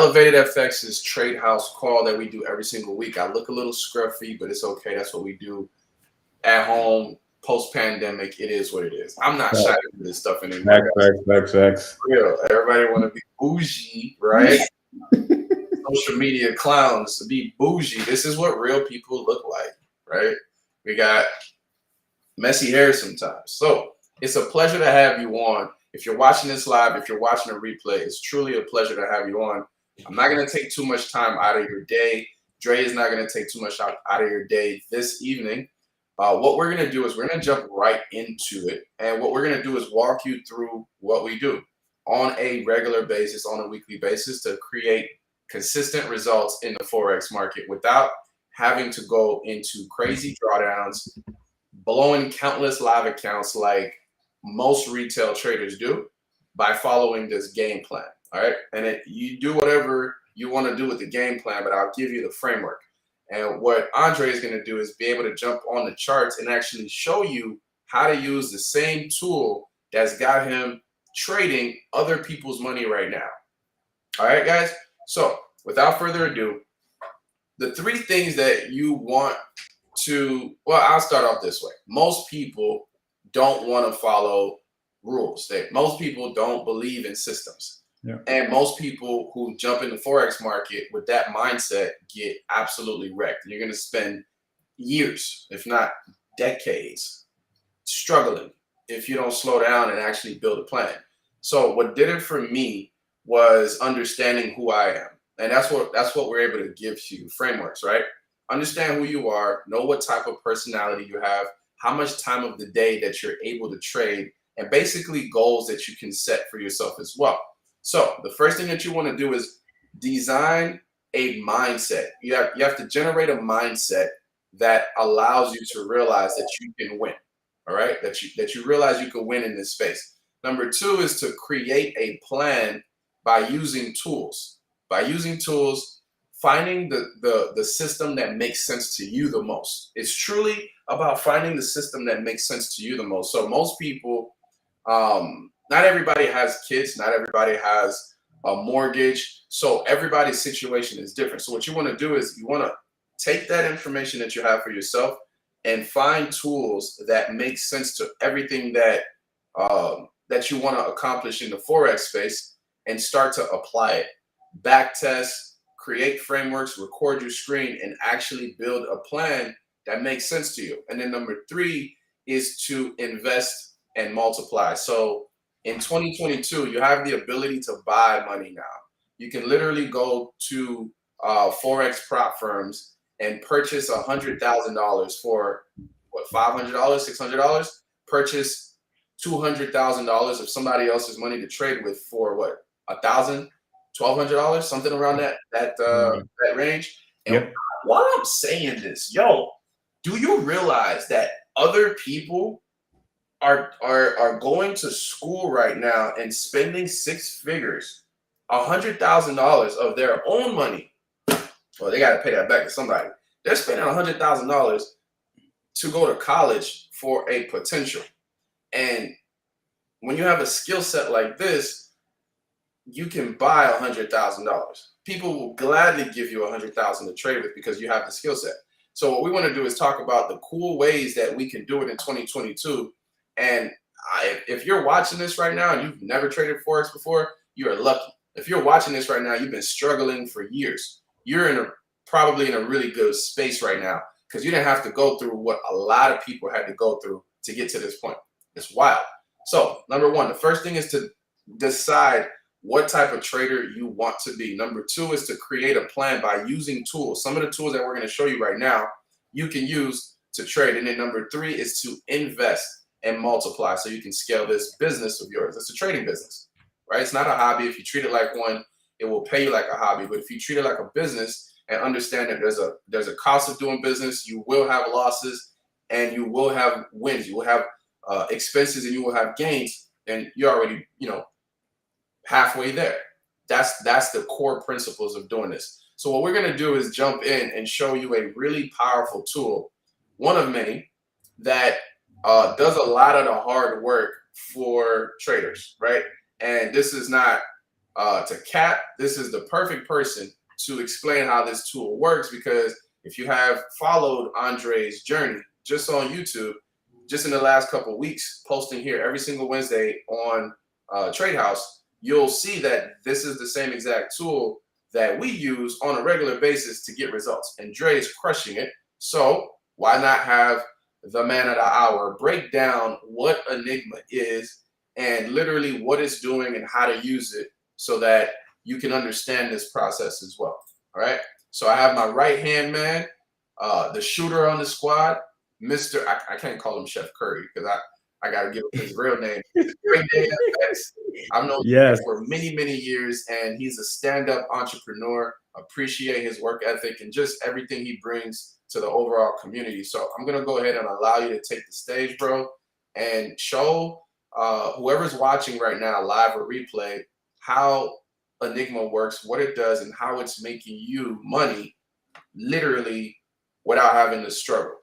Elevated FX's trade house call that we do every single week. I look a little scruffy, but it's okay. That's what we do at home post pandemic. It is what it is. I'm not shy to do this stuff anymore, guys. Real. Everybody want to be bougie, right? Social media clowns to be bougie. This is what real people look like, right? We got messy hair sometimes. So it's a pleasure to have you on. If you're watching this live, if you're watching a replay, it's truly a pleasure to have you on. I'm not going to take too much time out of your day. Dre is not going to take too much out of your day this evening. What we're going to do is we're going to jump right into it. And what we're going to do is walk you through what we do on a regular basis, on a weekly basis, to create consistent results in the Forex market without having to go into crazy drawdowns, blowing countless live accounts like most retail traders do, by following this game plan. All right. And you do whatever you want to do with the game plan, but I'll give you the framework. And what Andre is going to do is be able to jump on the charts and actually show you how to use the same tool that's got him trading other people's money right now. All right, guys. So without further ado, the three things that you want to, well, I'll start off this way. Most people don't want to follow rules. Most people don't believe in systems. Yeah. And most people who jump in the Forex market with that mindset get absolutely wrecked. You're going to spend years, if not decades, struggling if you don't slow down and actually build a plan. So what did it for me was understanding who I am. And that's what we're able to give to you, frameworks, right? Understand who you are, know what type of personality you have, how much time of the day that you're able to trade, and basically goals that you can set for yourself as well. So the first thing that you want to do is design a mindset. You have to generate a mindset that allows you to realize that you can win. All right, that you realize you can win in this space. Number two is to create a plan by using tools. By using tools, finding the system that makes sense to you the most. It's truly about finding the system that makes sense to you the most. So most people, not everybody has kids, not everybody has a mortgage. So everybody's situation is different. So what you want to do is you want to take that information that you have for yourself and find tools that make sense to everything that that you want to accomplish in the Forex space, and start to apply it. Back test, create frameworks, record your screen, and actually build a plan that makes sense to you. And then number three is to invest and multiply. So in 2022, you have the ability to buy money now. You can literally go to Forex prop firms and purchase $100,000 for what, $500, $600? Purchase $200,000 of somebody else's money to trade with for what, $1,000, $1,200, something around that range. And while I'm saying this, yo, do you realize that other people are going to school right now and spending six figures, $100,000 of their own money? Well, they got to pay that back to somebody. They're spending $100,000 to go to college for a potential. And when you have a skill set like this, you can buy $100,000. People will gladly give you $100,000 to trade with because you have the skill set. So what we want to do is talk about the cool ways that we can do it in 2022. And if you're watching this right now and you've never traded Forex before, you are lucky. If you're watching this right now, you've been struggling for years. You're probably in a really good space right now because you didn't have to go through what a lot of people had to go through to get to this point. It's wild. So number one, the first thing is to decide what type of trader you want to be. Number two is to create a plan by using tools. Some of the tools that we're going to show you right now, you can use to trade. And then number three is to invest and multiply so you can scale this business of yours. It's a trading business, right? It's not a hobby. If you treat it like one, it will pay you like a hobby. But if you treat it like a business and understand that there's a cost of doing business, you will have losses and you will have wins. You will have expenses and you will have gains, and you're already, halfway there. That's the core principles of doing this. So what we're going to do is jump in and show you a really powerful tool, one of many, that does a lot of the hard work for traders, right? And this is not To Cap, this is the perfect person to explain how this tool works, because if you have followed Andre's journey just on YouTube, just in the last couple of weeks, posting here every single Wednesday on Trade House, you'll see that this is the same exact tool that we use on a regular basis to get results. And Dre is crushing it. So why not have the man of the hour break down what Enigma is and literally what it's doing and how to use it so that you can understand this process as well. All right. So I have my right hand man, the shooter on the squad, Mr. I can't call him Chef Curry because I got to give him his real name. Great Day FX. I've known him Yes. for many, many years, and he's a stand-up entrepreneur. Appreciate his work ethic and just everything he brings to the overall community. So I'm gonna go ahead and allow you to take the stage, bro, and show whoever's watching right now, live or replay, how Enigma works, what it does, and how it's making you money literally without having to struggle.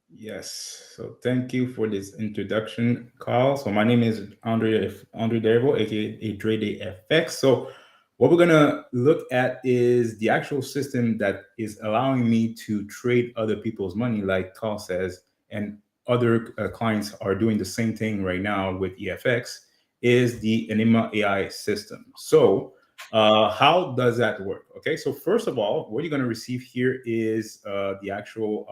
Yes. So thank you for this introduction, Carl. So my name is Andre Dervo, aka Dre Day FX. So what we're gonna look at is the actual system that is allowing me to trade other people's money, like Carl says, and other clients are doing the same thing right now with EFX. Is the Enigma AI system. So how does that work? Okay. So first of all, what you're gonna receive here is the actual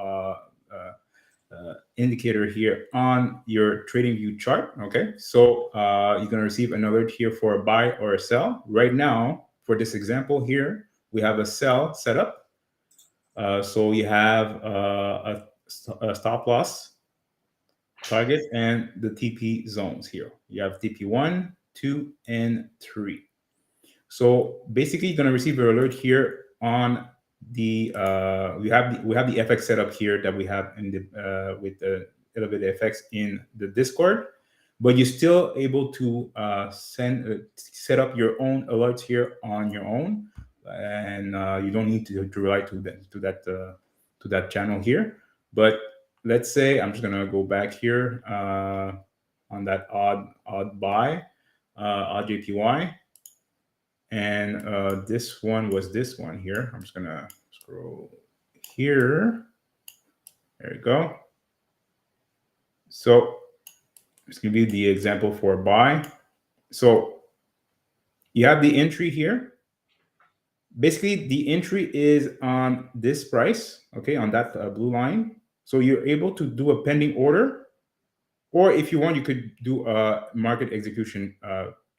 indicator here on your trading view chart. Okay, so you're going to receive an alert here for a buy or a sell. Right now, for this example here, we have a sell set up. So you have a stop loss target and the TP zones here. You have TP1, 2, and 3. So basically, you're gonna receive an alert here on the we have the FX setup here that we have in the with the Elevated FX in the Discord, but you're still able to set up your own alerts here on your own, and you don't need to rely to that channel here. But let's say I'm just gonna go back here on that odd buy, odd JPY, and this one was this one here. I'm just gonna scroll here. There we go. So just give you the example for buy. So you have the entry here. Basically, the entry is on this price, okay, on that blue line. So you're able to do a pending order, or if you want, you could do a market execution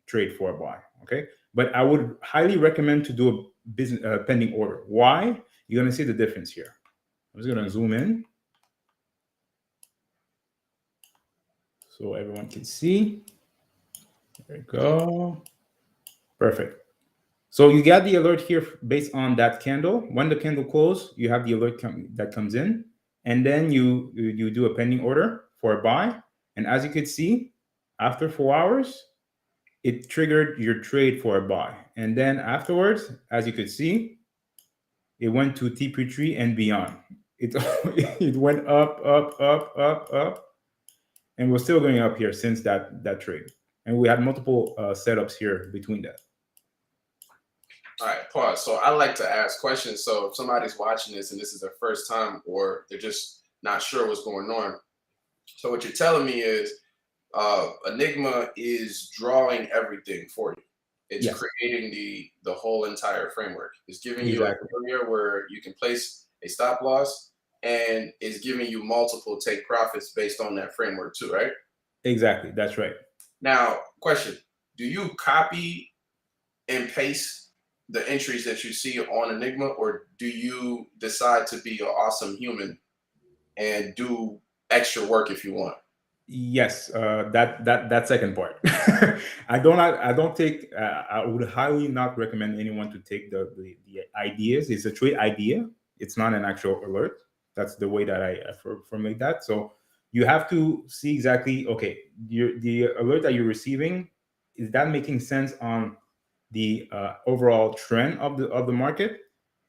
trade for a buy, okay. But I would highly recommend to do a business pending order. Why? You're gonna see the difference here. I'm just gonna zoom in so everyone can see. There we go. Perfect. So you got the alert here based on that candle. When the candle closes, you have the alert that comes in, and then you do a pending order for a buy. And as you can see, after 4 hours, it triggered your trade for a buy. And then afterwards, as you could see, it went to TP3 and beyond. It it went up, up, up, up, up, and we're still going up here since that trade. And we had multiple setups here between that. All right, pause. So I like to ask questions. So if somebody's watching this and this is their first time or they're just not sure what's going on. So what you're telling me is Enigma is drawing everything for you. It's Yes, creating the whole entire framework. It's giving you an exactly, area where you can place a stop loss, and it's giving you multiple take profits based on that framework too, right? exactly. That's right. Now, question: do you copy and paste the entries that you see on Enigma, or do you decide to be an awesome human and do extra work if you want? Yes, that second part. I don't take. I would highly not recommend anyone to take the ideas. It's a trade idea. It's not an actual alert. That's the way that I formulate that. So you have to see exactly. Okay, the alert that you're receiving, is that making sense on the overall trend of the market?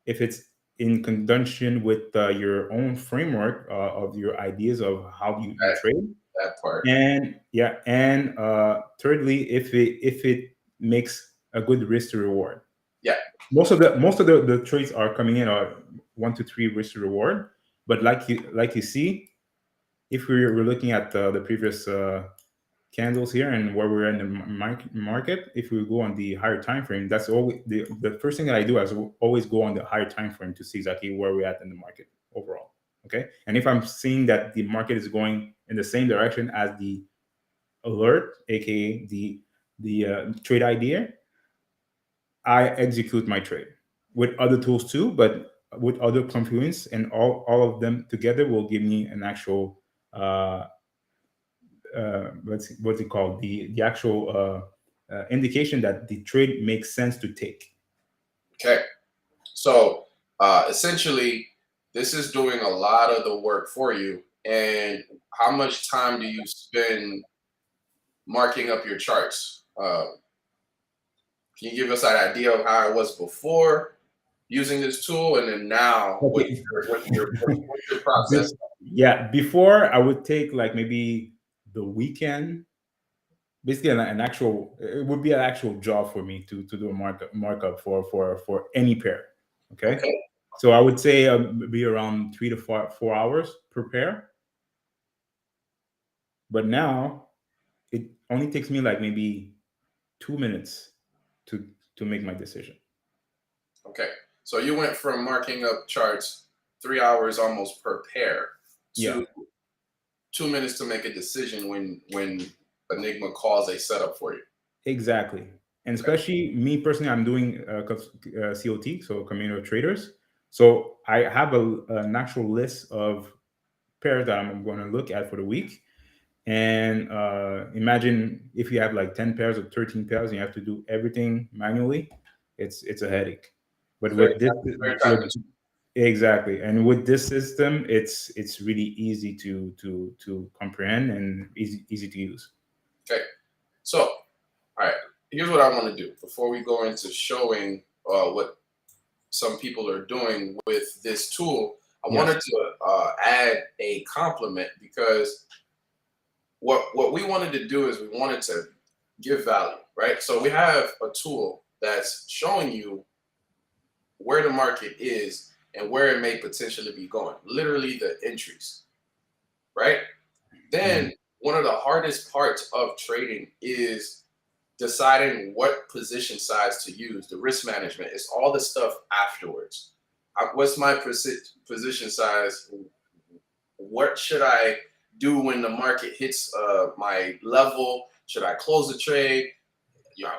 If it's in conjunction with your own framework of your ideas of how you That trade, that part. and yeah, and thirdly, if it makes a good risk to reward. Yeah. Most of the trades are coming in are 1 to 3 risk to reward. But like you see, if we're looking at the previous candles here and where we're in the market, if we go on the higher time frame, that's always the first thing that I do is always go on the higher time frame to see exactly where we're at in the market overall. Okay, and if I'm seeing that the market is going in the same direction as the alert, aka the trade idea, I execute my trade with other tools too, but with other confluence, and all of them together will give me an actual what's it called, the actual indication that the trade makes sense to take. Okay. So essentially, this is doing a lot of the work for you. And how much time do you spend marking up your charts? Can you give us an idea of how it was before using this tool, and then now Okay. what's your process? Yeah, before I would take like maybe the weekend, basically an actual, it would be an actual job for me to do a markup for any pair. Okay, Okay. so I would say be around 3 to 4 hours per pair. But now it only takes me like maybe 2 minutes to to make my decision. Okay. So you went from marking up charts 3 hours almost per pair Yeah, to 2 minutes to make a decision when Enigma calls a setup for you. exactly. And especially me personally, I'm doing COT, so community of traders. So I have an actual list of pairs that I'm going to look at for the week. And imagine if you have like 10 pairs or 13 pairs and you have to do everything manually, it's a headache. But It's very with this, very time with consuming. exactly, and with this system, it's really easy to comprehend and easy to use. Okay. So, all right. Here's what I want to do before we go into showing what some people are doing with this tool. I Yes, wanted to add a compliment because what we wanted to do is we wanted to give value, right? So we have a tool that's showing you where the market is and where it may potentially be going, literally the entries, right? Mhm. Then one of the hardest parts of trading is deciding what position size to use. The risk management is all the stuff afterwards. What's my position size? What should I do when the market hits my level? Should I close the trade?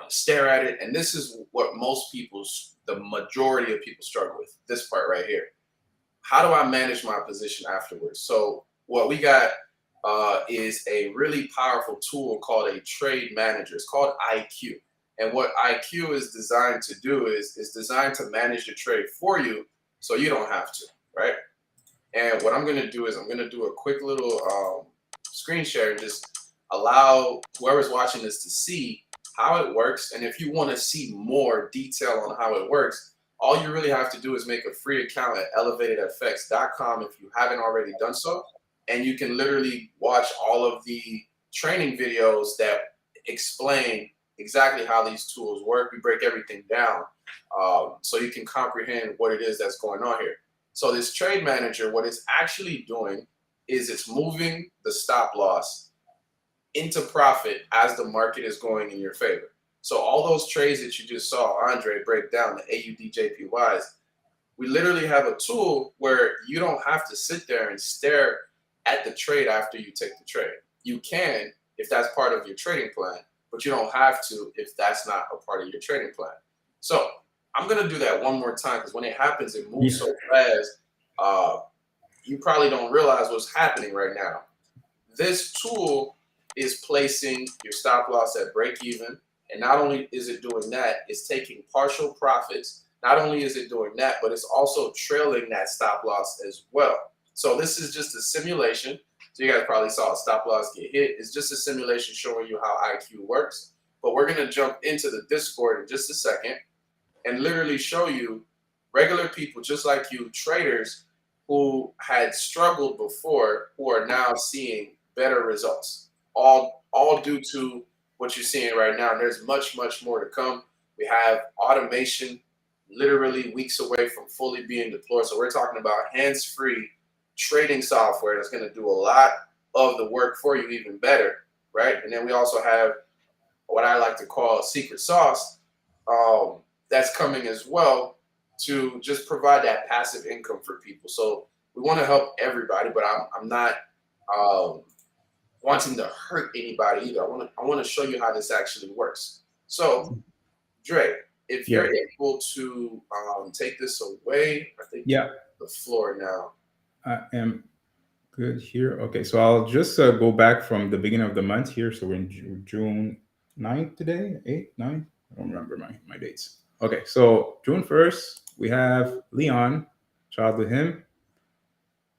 Stare at it. And this is what the majority of people struggle with. This part right here. How do I manage my position afterwards? So what we got is a really powerful tool called a trade manager. It's called IQ. And what IQ is designed to do is designed to manage the trade for you so you don't have to, right? And what I'm going to do is I'm going to do a quick little screen share and just allow whoever's watching this to see how it works. And if you want to see more detail on how it works, all you really have to do is make a free account at elevatedfx.com if you haven't already done so. And you can literally watch all of the training videos that explain exactly how these tools work. We break everything down so you can comprehend what it is that's going on here. So this trade manager, what it's actually doing is it's moving the stop loss into profit as the market is going in your favor. So all those trades that you just saw Andre break down, the AUDJPYs, we literally have a tool where you don't have to sit there and stare at the trade after you take the trade. You can if that's part of your trading plan, but you don't have to if that's not a part of your trading plan. So I'm going to do that one more time because when it happens, it moves yeah, so fast. Uh, you probably don't realize what's happening right now. This tool is placing your stop loss at break even. And not only is it doing that, it's taking partial profits. Not only is it doing that, but it's also trailing that stop loss as well. So this is just a simulation. So you guys probably saw a stop loss get hit. It's just a simulation showing you how IQ works. But we're going to jump into the Discord in just a second and literally show you regular people just like you, traders who had struggled before, who are now seeing better results. All due to what you're seeing right now. And there's much, much more to come. We have automation literally weeks away from fully being deployed. So we're talking about hands-free trading software that's going to do a lot of the work for you even better, right? And then we also have what I like to call secret sauce, that's coming as well to just provide that passive income for people. So we want to help everybody, but I'm not um, wanting to hurt anybody either. I want to show you how this actually works. So Dre, if Yeah. you're able to take this away, I think you Yeah. have the floor now. I am good here. Okay, so I'll just go back from the beginning of the month here. So we're in June 9th today, 8th, 9th. I don't remember my dates. Okay, so June 1st, we have Leon, shout out to him,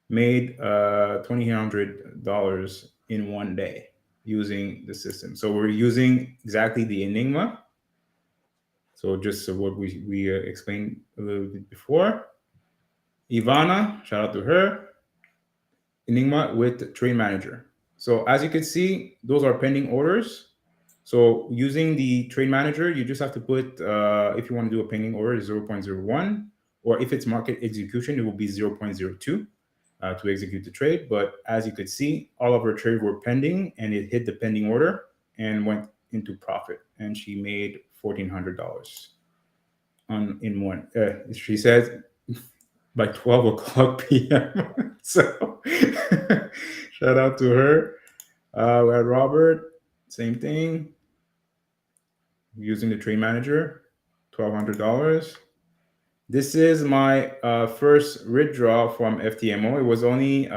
made $2,800 in one day using the system. So we're using exactly the Enigma. So just what we explained a little bit before. Ivana, shout out to her, Enigma with Trade Manager. So as you can see, those are pending orders. So using the Trade Manager, you just have to put, if you want to do a pending order, 0.01, or if it's market execution, it will be 0.02 to execute the trade. But as you could see, all of her trades were pending, and it hit the pending order and went into profit. And she made $1,400 in one. She says by 12 o'clock p.m. So shout out to her. We had Robert, same thing, using the trade manager, $1,200. This is my first withdrawal from FTMO. It was only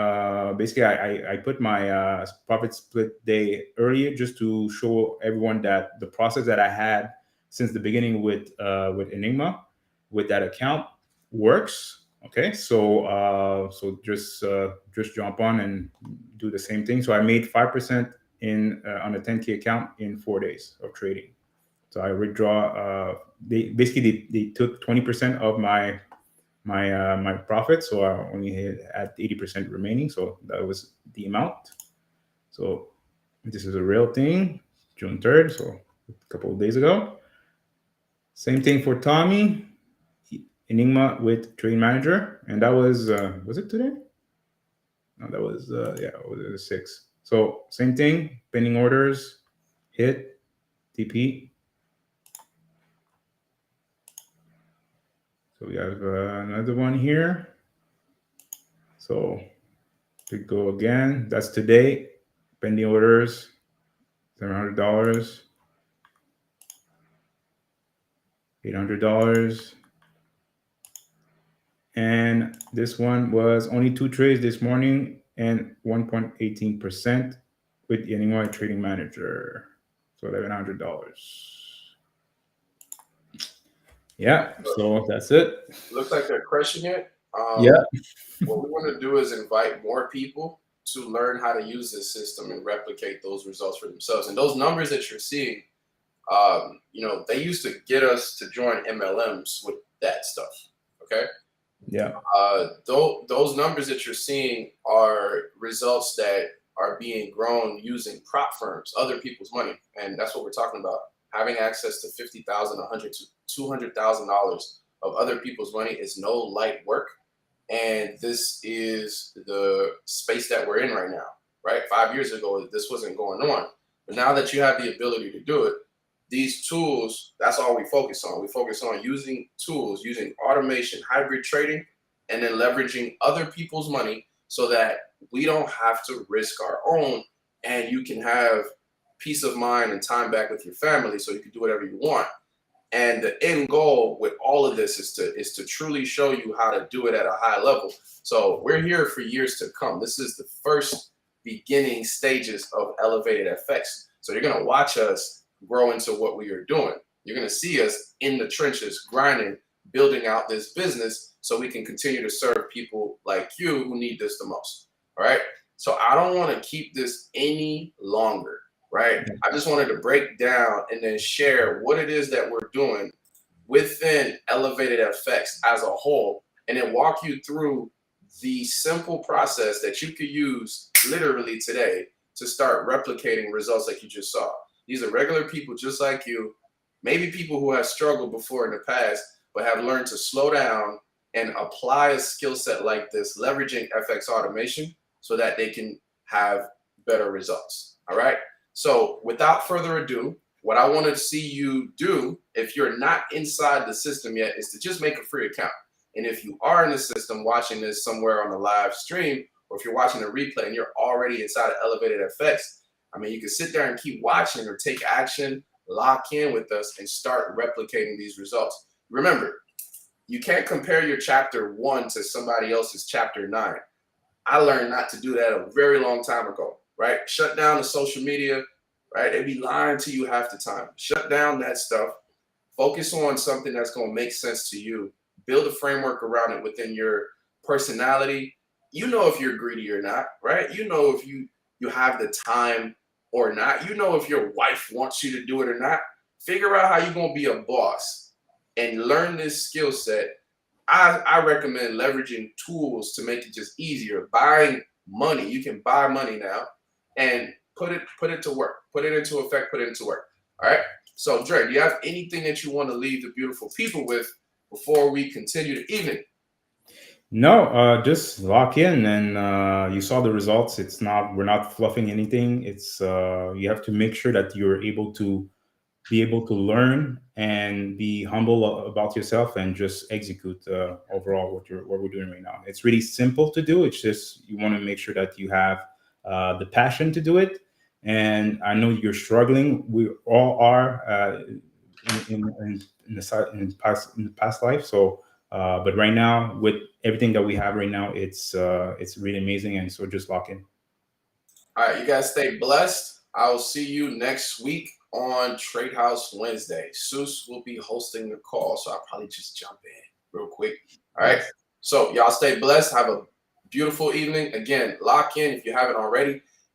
basically I put my profit split day earlier just to show everyone that the process that I had since the beginning with Enigma with that account works. Okay, so just jump on and do the same thing. So I made 5% in on a 10K account in 4 days of trading. So I withdraw. They took 20% of my profit, so I only had 80% remaining. So that was the amount. So this is a real thing. June 3rd, so a couple of days ago. Same thing for Tommy, Enigma with Trade Manager, and that was it today? No, that was yeah, it was 6. So same thing, pending orders, hit, TP. So we have another one here. So to go again, that's today. Pending orders, $700, $800. And this one was only 2 trades this morning and 1.18% with the Enigma Trading Manager. So $1,100. Yeah, so that's it. Looks like they're crushing it. Yeah. What we want to do is invite more people to learn how to use this system and replicate those results for themselves. And those numbers that you're seeing, they used to get us to join MLMs with that stuff. Okay. Yeah. Those numbers that you're seeing are results that are being grown using prop firms, other people's money, and that's what we're talking about. Having access to $50,000, $100,000 to $200,000 of other people's money is no light work, and this is the space that we're in right now. Right, 5 years ago, this wasn't going on, but now that you have the ability to do it, these tools, that's all we focus on. We focus on using tools, using automation, hybrid trading, and then leveraging other people's money so that we don't have to risk our own, and you can have peace of mind and time back with your family so you can do whatever you want. And the end goal with all of this is to truly show you how to do it at a high level. So we're here for years to come. This is the first beginning stages of Elevated FX. So you're going to watch us grow into what we are doing. You're going to see us in the trenches grinding, building out this business so we can continue to serve people like you who need this the most. All right. So I don't want to keep this any longer. Right. I just wanted to break down and then share what it is that we're doing within Elevated FX as a whole, and then walk you through the simple process that you could use literally today to start replicating results like you just saw. These are regular people just like you maybe people who have struggled before in the past, but have learned to slow down and apply a skill set like this, leveraging FX automation so that they can have better results. All right. So without further ado, what I want to see you do, if you're not inside the system yet, is to just make a free account. And if you are in the system watching this somewhere on the live stream, or if you're watching a replay and you're already inside of Elevated FX, I mean, you can sit there and keep watching or take action, lock in with us, and start replicating these results. Remember, you can't compare your chapter 1 to somebody else's chapter 9. I learned not to do that a very long time ago, right? Shut down the social media, right? They be lying to you half the time. Shut down that stuff. Focus on something that's going to make sense to you. Build a framework around it within your personality. You know if you're greedy or not, right? You know if you have the time or not. You know if your wife wants you to do it or not. Figure out how you're going to be a boss and learn this skill set. I recommend leveraging tools to make it just easier. Buying money. You can buy money now and put it to work. Put it into effect, put it into work. All right? So, Dre, do you have anything that you want to leave the beautiful people with before we continue the evening? No, just lock in, and you saw the results. We're not fluffing anything. It's you have to make sure that you're able to learn and be humble about yourself and just execute overall what we're doing right now. It's really simple to do. It's just you want to make sure that you have the passion to do it. And I know you're struggling. We all are in the past life. So, but right now, with everything that we have right now, it's really amazing. And so, just lock in. All right, you guys stay blessed. I will see you next week on Trade House Wednesday. Seuss will be hosting the call, so I'll probably just jump in real quick. All right. Yes. So y'all stay blessed. Have a beautiful evening. Again, lock in if you haven't already.